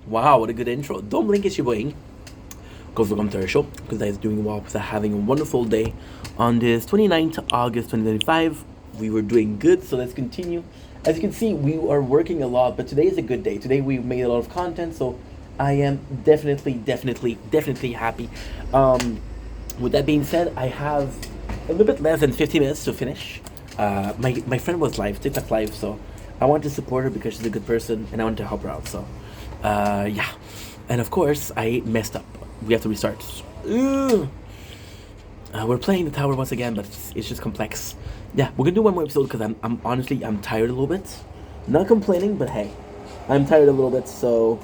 Wow, what a good intro. Don't blink, it's your boy. Goes welcome to our show, because I is doing well, because I'm having a wonderful day on this 29th August 2025. We were doing good, so let's continue. As you can see, we are working a lot, but today is a good day. Today we made a lot of content, so I am definitely happy. With that being said, I have a little bit less than 50 minutes to finish. My friend was live, TikTok live, so I wanted to support her because she's a good person, and I wanted to help her out. So, yeah. And of course, I messed up. We have to restart. We're playing the tower once again, but it's just complex. Yeah, we're gonna do one more episode because I'm honestly tired a little bit. Not complaining, but hey, I'm tired a little bit. So,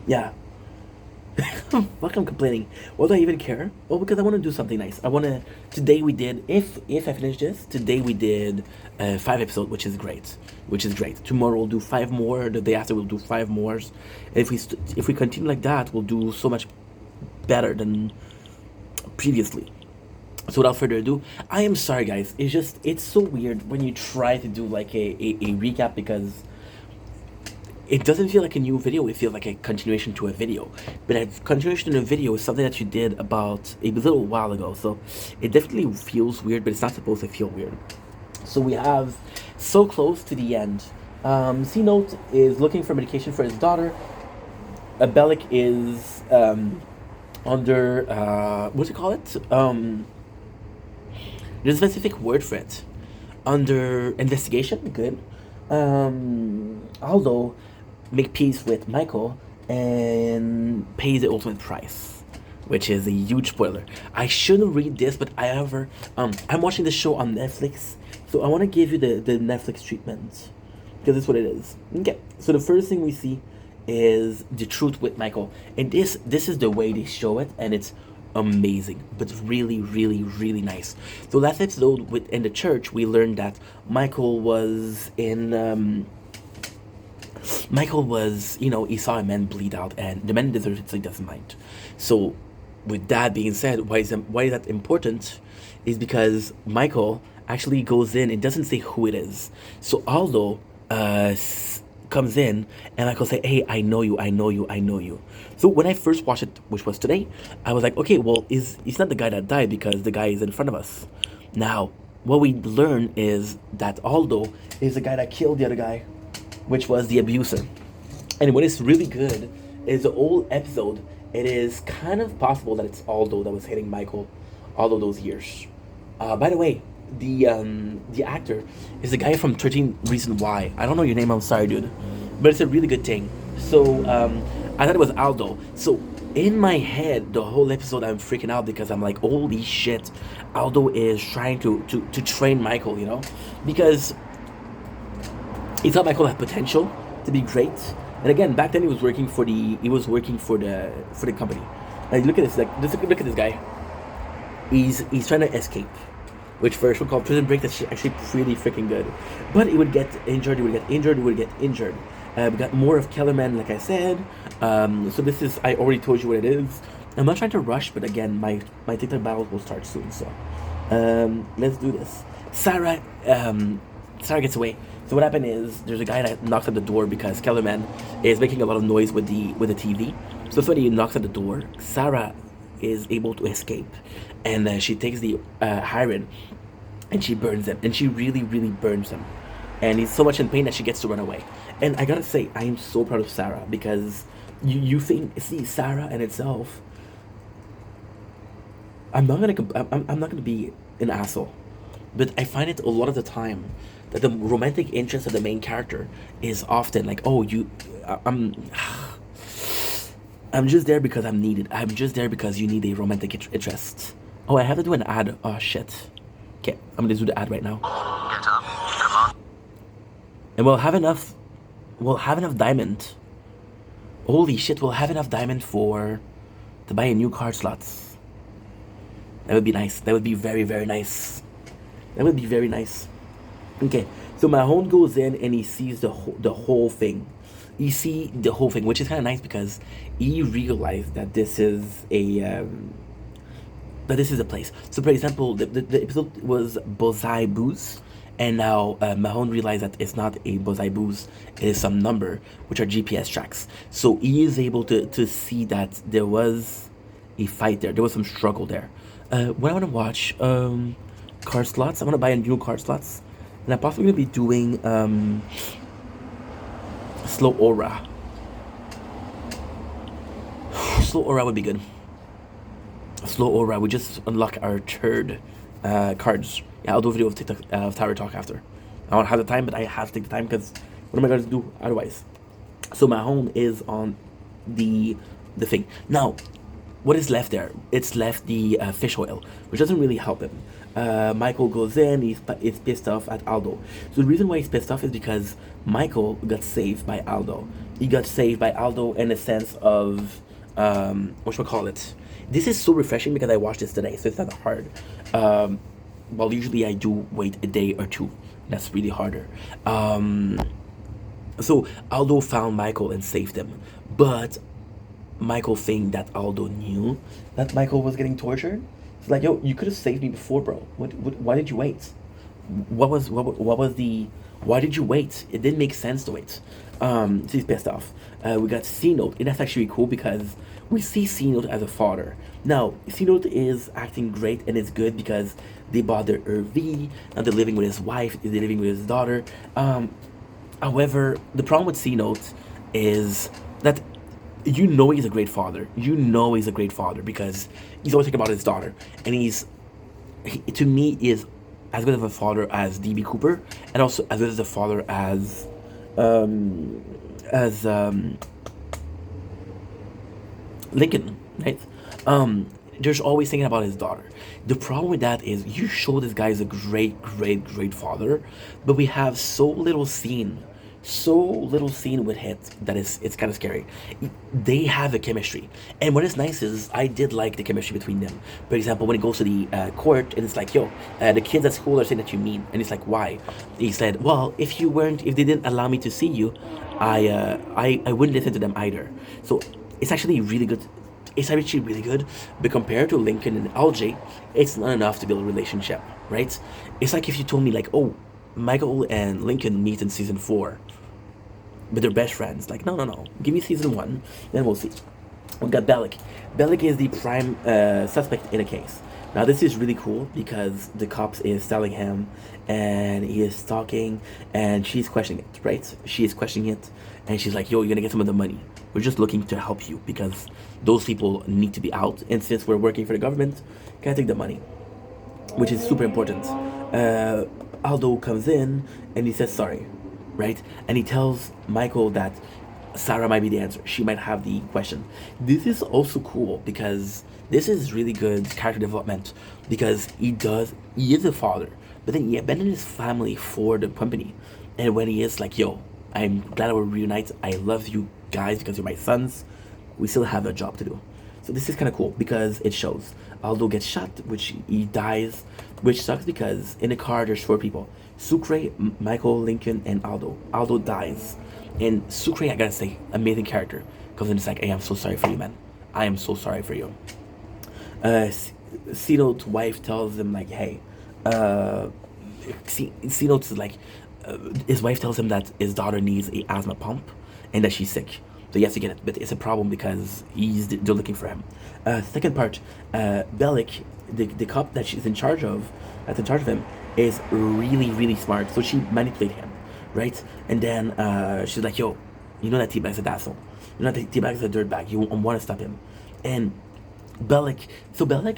yeah. Fuck, I'm complaining. Why do I even care? Well, because I want to do something nice. I want to. Today we did. If I finish this, today we did 5 episodes, which is great. Which is great. Tomorrow we'll do 5 more. The day after we'll do 5 more. And if we continue like that, we'll do so much better than previously. So without further ado, I am sorry, guys. It's so weird when you try to do like a recap because it doesn't feel like a new video, it feels like a continuation to a video. But a continuation to a video is something that you did about a little while ago, so it definitely feels weird, but it's not supposed to feel weird. So we have so close to the end. C-Note is looking for medication for his daughter. Bellic is under, what do you call it? There's a specific word for it. Under investigation, good. Aldo make peace with Michael and pay the ultimate price, which is a huge spoiler. I shouldn't read this, but I'm watching the show on Netflix, so I want to give you the Netflix treatment because that's what it is. Okay, so the first thing we see is the truth with Michael, and this is the way they show it, and it's amazing, but really nice. So last episode in the church, we learned that Michael was, he saw a man bleed out, and the man deserves it, so he doesn't mind. So, with that being said, why is that important? Is because Michael actually goes in. It doesn't say who it is. So Aldo comes in, and Michael say, "Hey, I know you." So when I first watched it, which was today, I was like, "Okay, well, it's not the guy that died because the guy is in front of us." Now, what we learn is that Aldo is the guy that killed the other guy, which was the abuser. And what is really good is the whole episode, it is kind of possible that it's Aldo that was hitting Michael all of those years. By the way, the actor is the guy from 13 Reasons Why. I don't know your name, I'm sorry, dude. But it's a really good thing. So, I thought it was Aldo. So, in my head, the whole episode, I'm freaking out because I'm like, holy shit, Aldo is trying to train Michael, Because he thought Michael had potential to be great, and again, back then he was working for the company. Like, look at this, look at this guy. He's trying to escape, which first we call Prison Break. That's actually pretty freaking good. But he would get injured. We got more of Kellerman, like I said. So this is, I already told you what it is. I'm not trying to rush, but again, my TikTok battle will start soon. So let's do this. Sarah gets away. So what happened is there's a guy that knocks at the door because Kellerman is making a lot of noise with the TV. So that's when he knocks at the door. Sarah is able to escape, and she takes the iron and she burns him, and she really burns him, and he's so much in pain that she gets to run away. And I gotta say, I am so proud of Sarah because you see Sarah in itself. I'm not gonna be an asshole, but I find it a lot of the time that the romantic interest of the main character is often like, oh, I'm just there because I'm needed. I'm just there because you need a romantic interest. Oh, I have to do an ad. Oh shit. Okay, I'm gonna do the ad right now. Get up. Come on. And we'll have enough diamond. Holy shit, we'll have enough diamond to buy a new card slots. That would be nice. That would be very nice. That would be very nice. Okay, so Mahone goes in and he sees the whole thing. You see the whole thing, which is kind of nice because he realized that this is but this is a place. So, for example, the episode was Bozai Booze, and now Mahone realized that it's not a Bozai Booze, it is some number, which are GPS tracks. So he is able to see that there was a fight there, there was some struggle there. What I want to watch, card slots, I want to buy a new card slots, and I'm possibly going to be doing Slow Aura. Slow Aura would be good. Slow Aura, we just unlock our third cards. Yeah, I'll do a video of TikTok Tower Talk after. I don't have the time, but I have to take the time because what am I going to do otherwise? So my home is on the thing. Now, what is left there? It's left the fish oil, which doesn't really help him. Michael goes in, he's pissed off at Aldo. So the reason why he's pissed off is because Michael got saved by Aldo. He got saved by Aldo in a sense of, what should I call it? This is so refreshing because I watched this today, so it's not hard. Well, usually I do wait a day or two. That's really harder. So Aldo found Michael and saved him, but Michael think that Aldo knew that Michael was getting tortured. It's like, yo, you could have saved me before, bro. Why did you wait? What was the why did you wait? It didn't make sense to wait. So he's pissed off. We got C Note, and that's actually cool because we see C Note as a father. Now, C Note is acting great and it's good because they bought their RV. Now they're living with his wife. They're living with his daughter. However, the problem with C Note is that you know he's a great father. You know he's a great father because he's always thinking about his daughter, and to me, is as good of a father as DB Cooper, and also as good as a father as Lincoln, right? There's always thinking about his daughter. The problem with that is you show this guy is a great, great, great father, but we have so little scene with it that it's kind of scary. They have a chemistry, and what is nice is I did like the chemistry between them. For example, when he goes to the court and it's like, yo, the kids at school are saying that you mean, and it's like, why? He said, well, if they didn't allow me to see you, I wouldn't listen to them either. So it's actually really good. It's actually really good, but compared to Lincoln and LJ, it's not enough to build a relationship, right? It's like if you told me like, oh, Michael and Lincoln meet in season 4, but they're best friends. Like, no. Give me season 1, then we'll see. We got Bellic. Bellic is the prime suspect in a case. Now, this is really cool because the cops is telling him, and he is talking, and she's questioning it, right? She is questioning it, and she's like, yo, you're gonna get some of the money. We're just looking to help you because those people need to be out, and since we're working for the government, can I take the money? Which is super important. Aldo comes in and he says sorry, right? And he tells Michael that Sarah might be the answer. She might have the question. This is also cool because this is really good character development because he is a father, but then he abandoned his family for the company. And when he is like, yo, I'm glad I will reunite. I love you guys because you're my sons. We still have a job to do. So this is kind of cool because it shows. Aldo gets shot, which he dies, which sucks because in the car there's 4 people. Sucre, Michael, Lincoln, and Aldo. Aldo dies. And Sucre, I gotta say, amazing character. Comes in and it's like, hey, I'm so sorry for you, man. I am so sorry for you. C-Note's wife tells him like, hey, C-Note's like, his wife tells him that his daughter needs a asthma pump and that she's sick. So he has to get it, but it's a problem because they're looking for him. Second part, Bellic, the cop that that's in charge of him, is really, really smart. So she manipulated him, right? And then she's like, yo, you know that T-Bag's a asshole. You know that T-Bag's a dirtbag. You want to stop him. And Bellic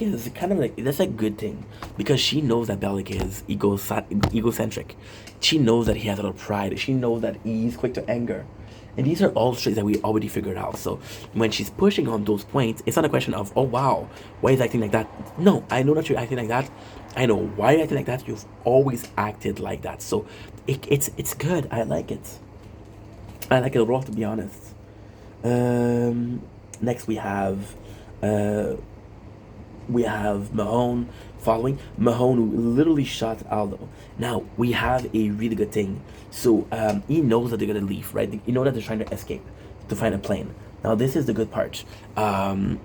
is kind of like, that's a good thing because she knows that Bellic is egocentric. She knows that he has a lot of pride. She knows that he's quick to anger. And these are all traits that we already figured out. So when she's pushing on those points, it's not a question of, oh wow, why is acting like that? No, I know that you're acting like that. I know why you're acting like that. You've always acted like that. So it's good. I like it. I like it a lot, to be honest. Next we have Mahone following. Mahone who literally shot Aldo. Now we have a really good thing. So he knows that they're gonna leave, right? You know that they're trying to escape to find a plane. Now this is the good part. The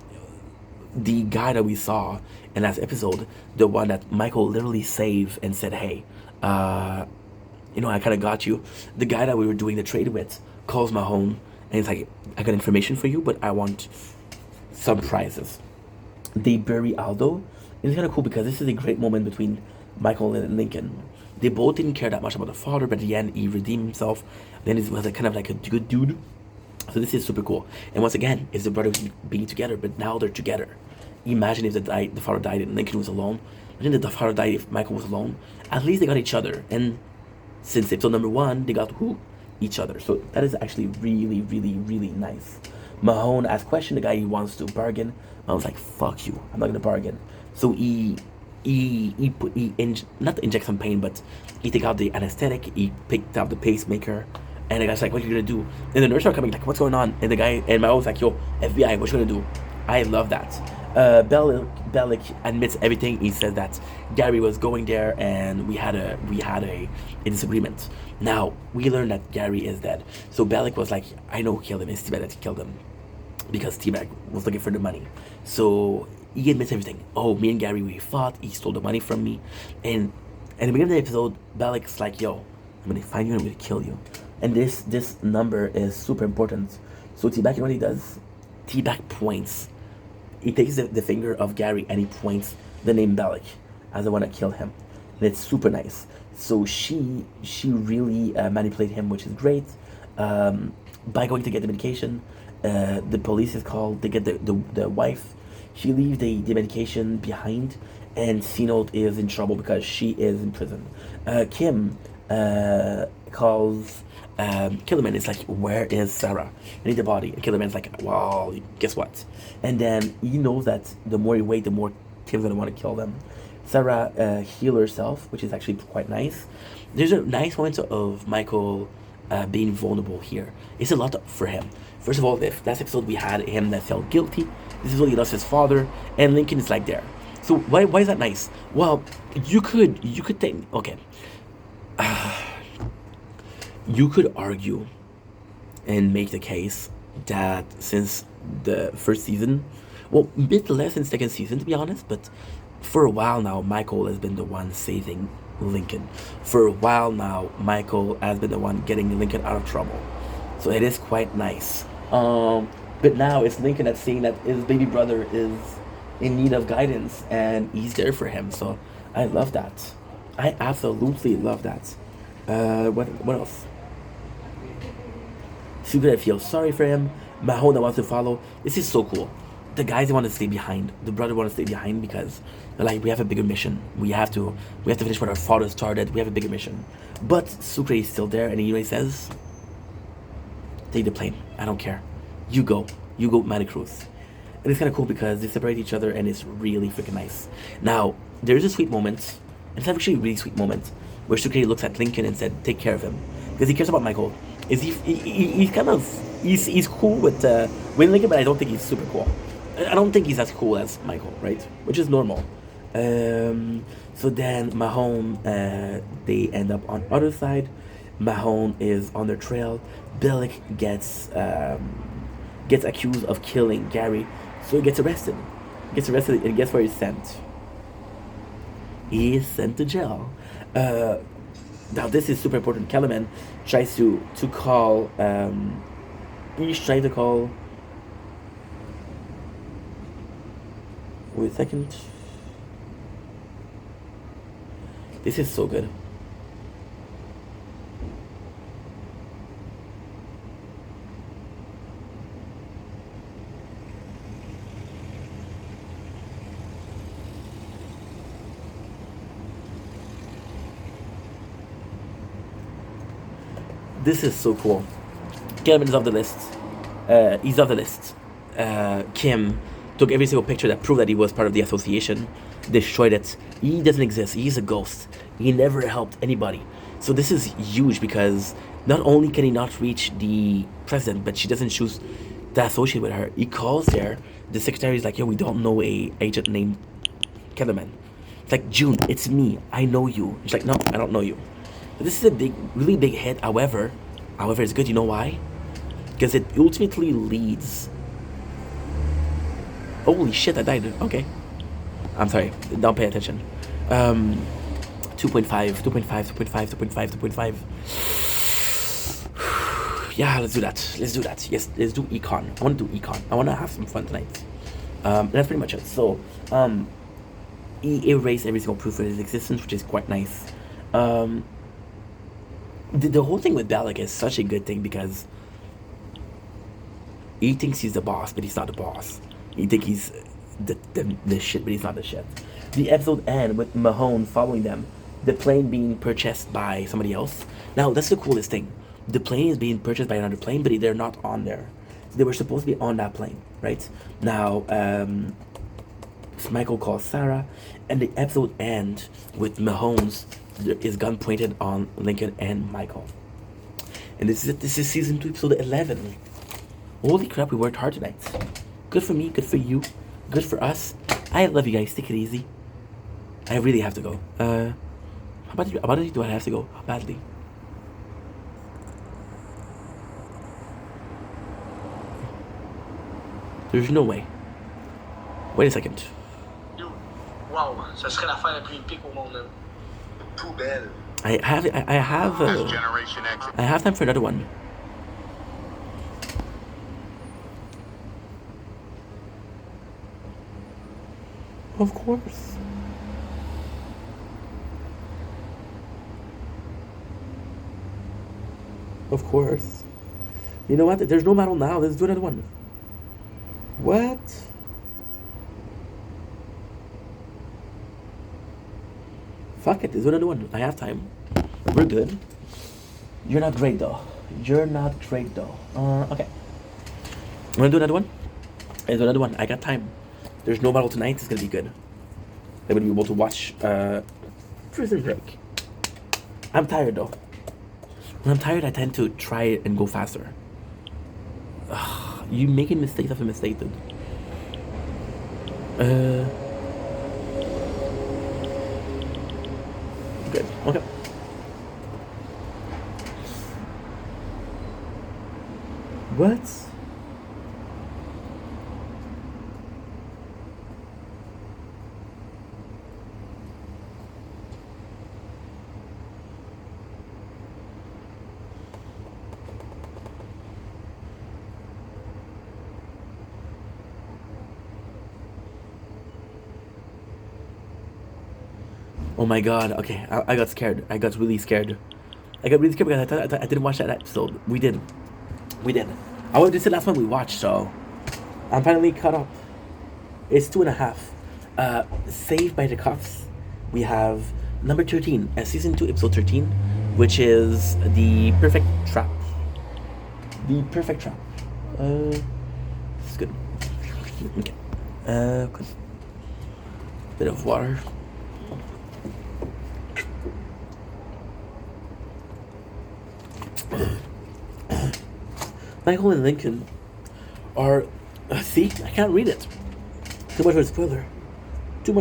guy that we saw in last episode, the one that Michael literally saved and said, "Hey, uh, I kind of got you." The guy that we were doing the trade with calls Mahone and he's like, "I got information for you, but I want some prizes." They bury Aldo. It's kind of cool because this is a great moment between Michael and Lincoln. They both didn't care that much about the father, but at the end, he redeemed himself. Then he was kind of like a good dude. So this is super cool. And once again, it's the brothers being together, but now they're together. Imagine if the father died and Lincoln was alone. Imagine if the father died if Michael was alone. At least they got each other. And since episode number 1, they got who? Each other. So that is actually really, really, really nice. Mahone asked question the guy he wants to bargain. Mahone's like, fuck you. I'm not gonna bargain. So not inject some pain, but he take out the anesthetic. He picked up the pacemaker, and the guy's like, "What are you gonna do?" And the nurse are coming like, "What's going on?" And the guy and my was like, "Yo, FBI, what you gonna do?" I love that. Bellick admits everything. He says that Gary was going there, and we had a disagreement. Now we learn that Gary is dead. So Bellick was like, "I know who killed him. It's T-Bag that killed him." Because T-Bag was looking for the money. So he admits everything. Oh, me and Gary, we fought. He stole the money from me. And at the beginning of the episode, Bellick's like, "Yo, I'm going to find you and I'm going to kill you." And this number is super important. So T-Bag, you know what he does? T-Bag points. He takes the finger of Gary and he points the name Bellick as the one that killed him. And it's super nice. So she really manipulated him, which is great. By going to get the medication, the police is called. They get the wife. She leaves the medication behind, and C-Note is in trouble because she is in prison. Kim calls Killerman. It's like, "Where is Sarah? I need the body." And Killerman's like, "Well, guess what?" And then he knows that the more he wait, the more Kim's gonna want to kill them. Sarah heal herself, which is actually quite nice. There's a nice moment of Michael being vulnerable here. It's a lot for him. First of all, if last episode we had him that felt guilty. This is what he lost his father, and Lincoln is like there. So why is that nice? Well, you could think, okay, you could argue and make the case that since the first season, well, a bit less in second season to be honest, but for a while now, Michael has been the one saving Lincoln. For a while now, Michael has been the one getting Lincoln out of trouble. So it is quite nice. But now it's Lincoln that's seeing that his baby brother is in need of guidance, and he's there for him. So I love that. I absolutely love that. What else? Sugar that feels sorry for him. Mahone that wants to follow. This is so cool. The guys want to stay behind. The brother want to stay behind because they're like, we have a bigger mission. We have to finish what our father started. We have a bigger mission. But Sucre is still there, and he says, "Take the plane. I don't care. You go, Manicruz." And it's kind of cool because they separate each other, and it's really freaking nice. Now, there's a sweet moment, and it's actually a really sweet moment, where Sucre looks at Lincoln and said, "Take care of him," because he cares about Michael. He's kind of he's cool with Lincoln, but I don't think he's super cool. I don't think he's as cool as Michael, right? Which is normal. So then Mahone, they end up on other side. Mahone is on their trail. Bellick gets accused of killing Gary, so he gets arrested. And guess where he's sent? He is sent to jail. Now this is super important. Kellerman tries to call. He's trying to call. Wait a second. This is so good. This is so cool. Kelvin is off the list. He's off the list. Kim took every single picture that proved that he was part of the association, destroyed it. He doesn't exist. He's a ghost. He never helped anybody. So this is huge because not only can he not reach the president, but she doesn't choose to associate with her. He calls there. The secretary is like, "Yo, we don't know a agent named Kellerman." It's like, "June, it's me. I know you." She's like, "No, I don't know you." But this is a really big hit. However, it's good. You know why? Because it ultimately leads. Holy shit! I died. Okay. I'm sorry, don't pay attention. 2.5, 2.5, 2.5, 2.5, 2.5. Yeah, let's do that. Let's do that. Yes, let's do econ. I want to do econ. I want to have some fun tonight. That's pretty much it. So, he erased every single proof of his existence, which is quite nice. The whole thing with Balak is such a good thing because he thinks he's the boss, but he's not the boss. He thinks he's the shit, but he's not the shit. The episode ends with Mahone following them, the plane being purchased by somebody else. Now, that's the coolest thing. The plane is being purchased by another plane, but they're not on there. They were supposed to be on that plane, right? Now, Michael calls Sarah, and the episode ends with Mahone's his gun pointed on Lincoln and Michael. And this is it. This is season 2, episode 11. Holy crap, we worked hard tonight. Good for me, good for you, good for us. I love you guys. Take it easy. I really have to go. How badly do I have to go? How badly? There's no way. Wait a second. Wow, ça serait la fin la plus épique au monde. Too bad. I have time for another one. Of course. Of course. You know what? There's no battle now. Let's do another one. What? Fuck it. Let's do another one. I have time. We're good. You're not great though. You're not great though. Okay. I'm gonna do another one. Let's do another one. I got time. There's no battle tonight. It's gonna be good. I'm gonna be able to watch Prison Break. I'm tired though. When I'm tired, I tend to try it and go faster. Ugh, you making mistakes after mistake, dude. Good. Okay. What? Oh my god, okay, I got scared. I got really scared. I got really scared because I thought I didn't watch that episode. We did. I wanted to say last one we watched, so I'm finally caught up. It's 2.5. Saved by the Cuffs. We have number 13, season 2, episode 13, which is the perfect trap. The perfect trap. This is good. Okay. Good. Bit of water. Michael and Lincoln are... see? I can't read it. Too much of a spoiler. So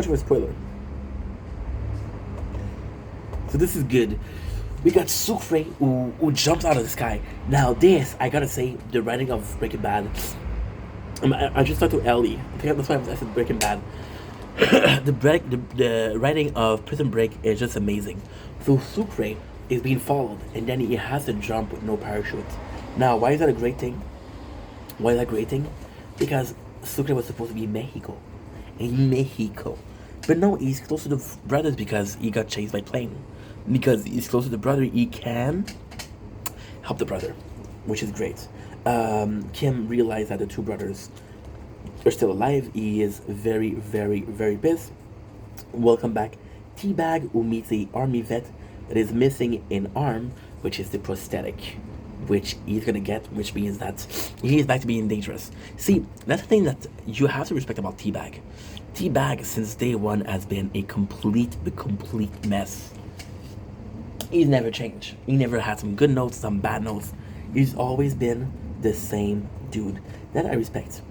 this is good. We got Sucre who jumps out of the sky. Now this, I gotta say, the writing of Breaking Bad... I just talked to Ellie. I think that's why I said Breaking Bad. The writing of Prison Break is just amazing. So Sucre is being followed, and then he has to jump with no parachute. Now, why is that a great thing? Because Sucre was supposed to be in Mexico. But no, he's close to the brothers because he got chased by plane. Because he's close to the brother, he can help the brother, which is great. Kim realized that the two brothers are still alive. He is very, very, very pissed. Welcome back T-Bag, who meets the army vet that is missing an arm, which is the prosthetic, which he's gonna get, which means that he is back to being dangerous. See, that's the thing that you have to respect about T-Bag. T-Bag, since day one, has been a complete mess. He's never changed. He never had some good notes, some bad notes. He's always been the same dude. That I respect.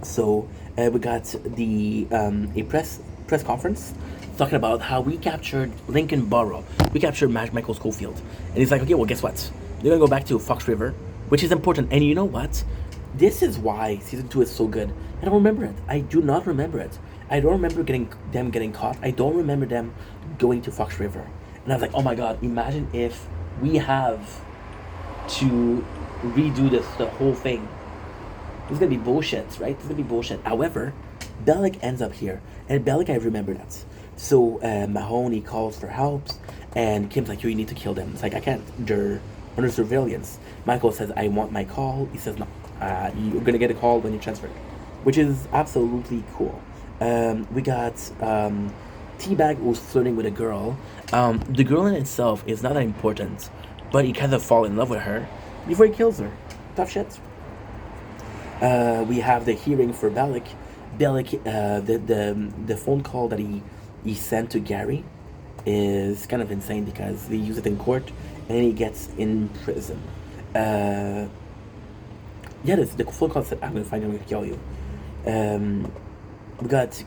So we got the a press conference talking about how we captured Lincoln Borough. We captured Michael Schofield. And he's like, okay, well, guess what? They're going to go back to Fox River, which is important. And you know what? This is why season 2 is so good. I don't remember it. I do not remember it. I don't remember them getting caught. I don't remember them going to Fox River. And I was like, oh my god, imagine if we have to redo the whole thing. This is gonna be bullshit, right? This is gonna be bullshit. However, Bellic ends up here, and Bellic, I remember that. So Mahoney calls for help, and Kim's like, "Yo, you need to kill them." It's like, I can't. They're under surveillance. Michael says, "I want my call." He says, "No, you're gonna get a call when you transfer," which is absolutely cool. We got Teabag who's flirting with a girl. The girl in itself is not that important, but he kind of fall in love with her before he kills her. Tough shit. We have the hearing for Bellic. Bellic, the phone call that he sent to Gary is kind of insane because they use it in court and he gets in prison. Yeah, the phone call said, "I'm gonna find you, I'm gonna kill you." We got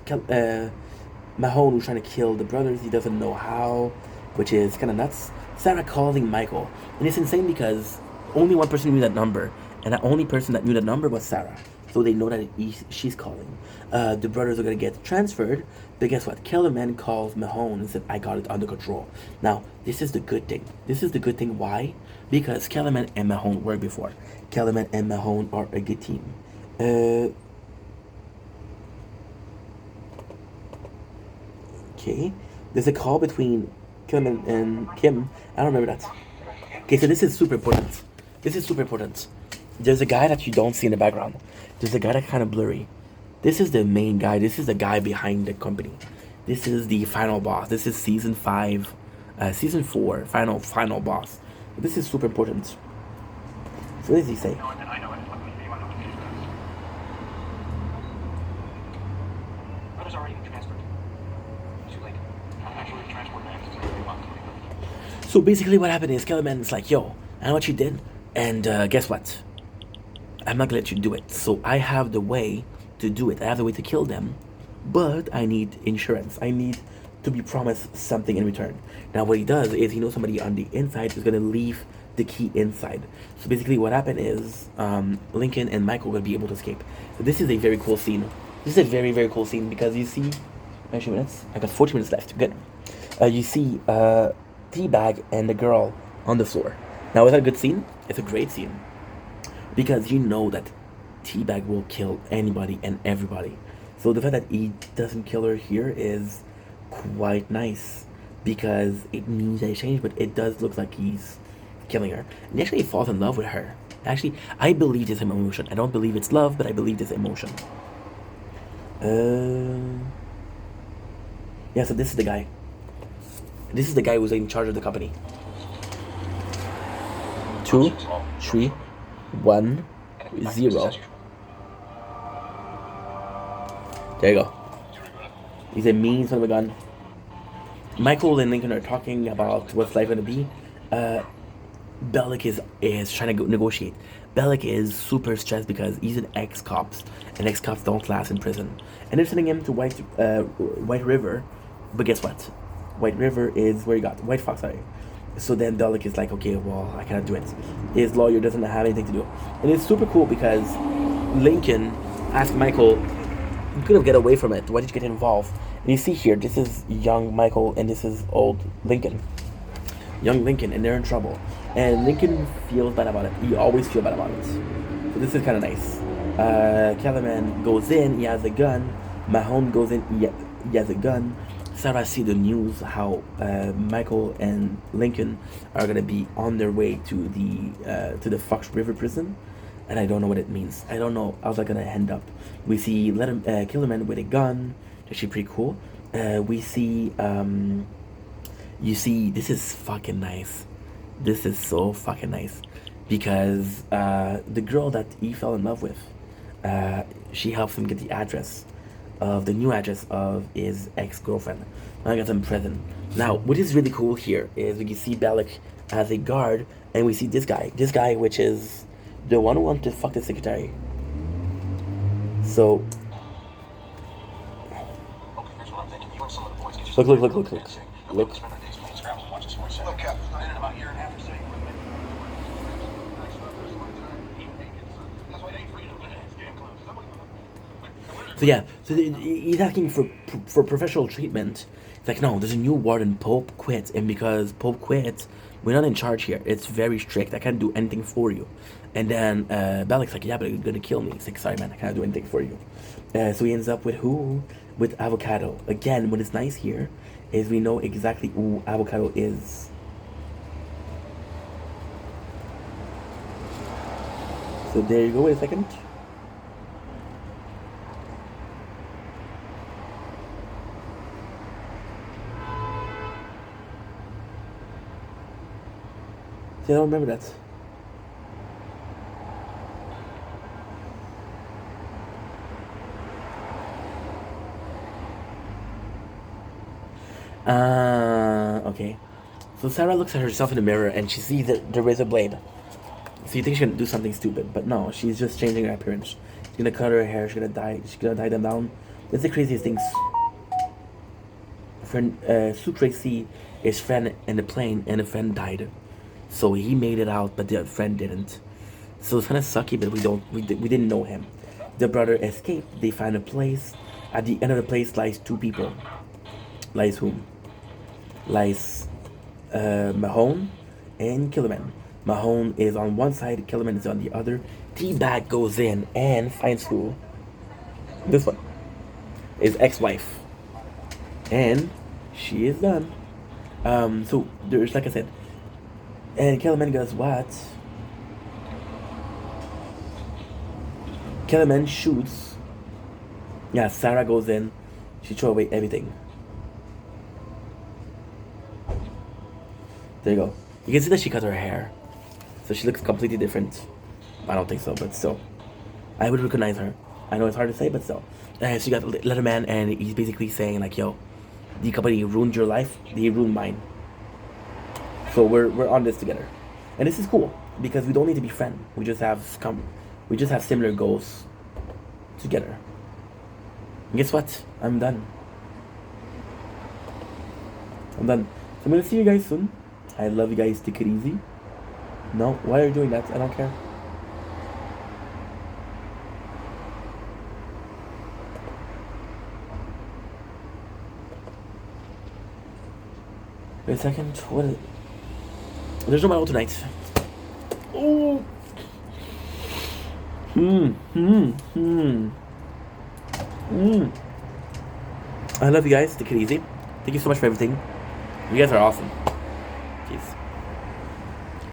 Mahone who's trying to kill the brothers. He doesn't know how, which is kind of nuts. Sarah calling Michael, and it's insane because only one person knew that number, and the only person that knew that number was Sarah. So they know that she's calling. The brothers are gonna get transferred, but guess what? Kellerman calls Mahone and said, "I got it under control." Now, this is the good thing. This is the good thing. Why? Because Kellerman and Mahone were before. Kellerman and Mahone are a good team. Okay, there's a call between Kellerman and Kim. I don't remember that. Okay, so this is super important. This is super important. There's a guy that you don't see in the background. There's a guy that's kind of blurry. This is the main guy. This is the guy behind the company. This is the final boss. This is season 5, season 4, final boss. This is super important. So what does he say? I know it. Brothers already transferred. Too late. Actually, transport man. So basically, what happened is Kellerman's like, "Yo, I know what you did, and guess what? I'm not gonna let you do it. So I have the way to do it. I have the way to kill them, but I need insurance. I need to be promised something in return." Now what he does is he knows somebody on the inside who's gonna leave the key inside. So basically what happened is Lincoln and Michael will be able to escape. So this is a very cool scene. This is a very, very cool scene because you see, actually minutes? I got 40 minutes left. Good. You see Teabag and the girl on the floor. Now is that a good scene? It's a great scene. Because you know that Teabag will kill anybody and everybody. So the fact that he doesn't kill her here is quite nice. Because it means that he changed, but it does look like he's killing her. And he actually falls in love with her. Actually, I believe this emotion. I don't believe it's love, but I believe this emotion. Yeah, so this is the guy. This is the guy who's in charge of the company. 2, 3, 1, 0. There you go. He's a mean son of a gun. Michael and Lincoln are talking about what's life gonna be. Bellic is trying to negotiate. Bellic is super stressed because he's an ex-cop, and ex-cops don't last in prison. And they're sending him to White River, but guess what? White River is where you got White Fox, sorry. So then Bellic is like, okay, well, I cannot do it. His lawyer doesn't have anything to do. And it's super cool because Lincoln asked Michael, you could have get away from it. Why did you get involved? And you see here, this is young Michael and this is old Lincoln. Young Lincoln, and they're in trouble. And Lincoln feels bad about it. He always feels bad about it. So this is kind of nice. Kellerman goes in, he has a gun. Mahone goes in, he has a gun. Sarah see the news how Michael and Lincoln are gonna be on their way to the Fox River prison, and I don't know what it means. I don't know how's that gonna end up. We see Killerman with a gun, actually pretty cool. We see you see this is fucking nice. This is so fucking nice because the girl that he fell in love with, she helps him get the address of the new address of his ex-girlfriend. Now I got him in prison. Now, what is really cool here is we can see Bellic as a guard, and we see this guy, which is the one who wanted to fuck the secretary. So, look. So yeah, so he's asking for professional treatment. It's like, no, there's a new warden. Pope quit, and because Pope quit, we're not in charge here. It's very strict. I can't do anything for you. And then Balik's like, yeah, but you're gonna kill me. He's like, sorry, man, I can't do anything for you. So he ends up with who? With Avocado. Again, what is nice here is we know exactly who Avocado is. So there you go. Wait a second. See, I don't remember that. Okay. So Sarah looks at herself in the mirror and she sees the razor blade. So you think she's gonna do something stupid, but no, she's just changing her appearance. She's gonna cut her hair, she's gonna dye them down. That's the craziest things. Friend, Sue Tracy, his friend in the plane, and the friend died. So he made it out, but the friend didn't. So it's kind of sucky, but we didn't know him. The brother escaped. They find a place. At the end of the place lies two people. Lies whom? Lies Mahone and Killerman. Mahone is on one side, Killerman is on the other. T-Bag goes in and finds who? This one. His ex-wife. And she is done. So there's, like I said, and Kellerman goes, what? Kellerman shoots. Yeah, Sarah goes in. She throws away everything. There you go. You can see that she cut her hair. So she looks completely different. I don't think so, but still. I would recognize her. I know it's hard to say, but still. So you got Letterman, and he's basically saying, like, yo, the company ruined your life, they ruined mine. So we're on this together. And this is cool, because we don't need to be friends. We just have similar goals together. And guess what? I'm done. So I'm gonna see you guys soon. I love you guys. Take it easy. No, why are you doing that? I don't care. Wait a second. What is it? There's no battle tonight. Oh. I love you guys. Take it easy. Thank you so much for everything. You guys are awesome. Peace.